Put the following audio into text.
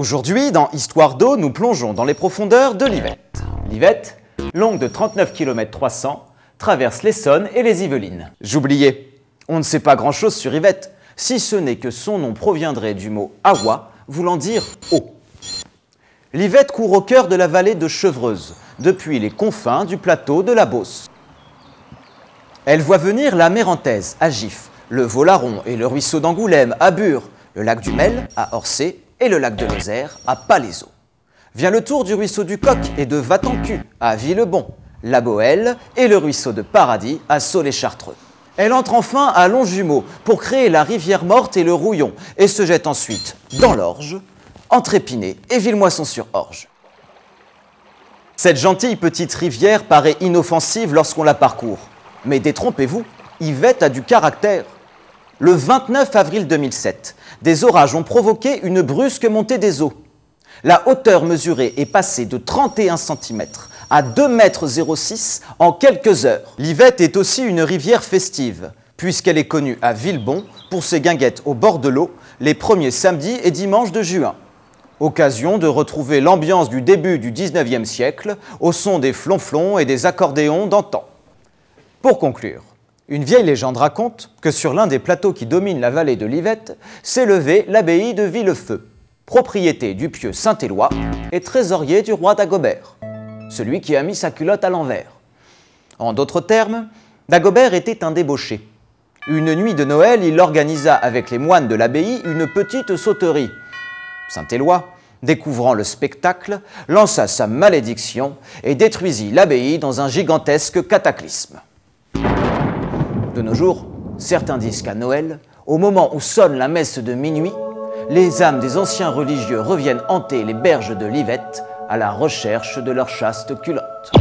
Aujourd'hui, dans Histoire d'eau, nous plongeons dans les profondeurs de l'Yvette. L'Yvette, longue de 39 km 300, traverse l'Essonne et les Yvelines. J'oubliais, on ne sait pas grand-chose sur Yvette, si ce n'est que son nom proviendrait du mot « awa », voulant dire « eau ». L'Yvette court au cœur de la vallée de Chevreuse, depuis les confins du plateau de la Beauce. Elle voit venir la Mérantaise à Gif, le Volaron et le ruisseau d'Angoulême à Bure, le lac du Mel à Orsay et le lac de Lozère à Palaiseau. Vient le tour du ruisseau du Coq et de Vatancu à Villebon, la Boëlle et le ruisseau de Paradis à Saulx-les-Chartreux. Elle entre enfin à Longjumeau pour créer la rivière Morte et le Rouillon et se jette ensuite dans l'Orge, entre Épinay et Villemoisson-sur-Orge. Cette gentille petite rivière paraît inoffensive lorsqu'on la parcourt. Mais détrompez-vous, Yvette a du caractère. Le 29 avril 2007, des orages ont provoqué une brusque montée des eaux. La hauteur mesurée est passée de 31 cm à 2,06 m en quelques heures. L'Yvette est aussi une rivière festive, puisqu'elle est connue à Villebon pour ses guinguettes au bord de l'eau les premiers samedis et dimanches de juin. Occasion de retrouver l'ambiance du début du 19e siècle au son des flonflons et des accordéons d'antan. Pour conclure, une vieille légende raconte que sur l'un des plateaux qui dominent la vallée de l'Yvette s'élevait l'abbaye de Villefeu, propriété du pieux Saint-Éloi et trésorier du roi Dagobert, celui qui a mis sa culotte à l'envers. En d'autres termes, Dagobert était un débauché. Une nuit de Noël, il organisa avec les moines de l'abbaye une petite sauterie. Saint-Éloi, découvrant le spectacle, lança sa malédiction et détruisit l'abbaye dans un gigantesque cataclysme. De nos jours, certains disent qu'à Noël, au moment où sonne la messe de minuit, les âmes des anciens religieux reviennent hanter les berges de l'Yvette à la recherche de leur chaste culotte.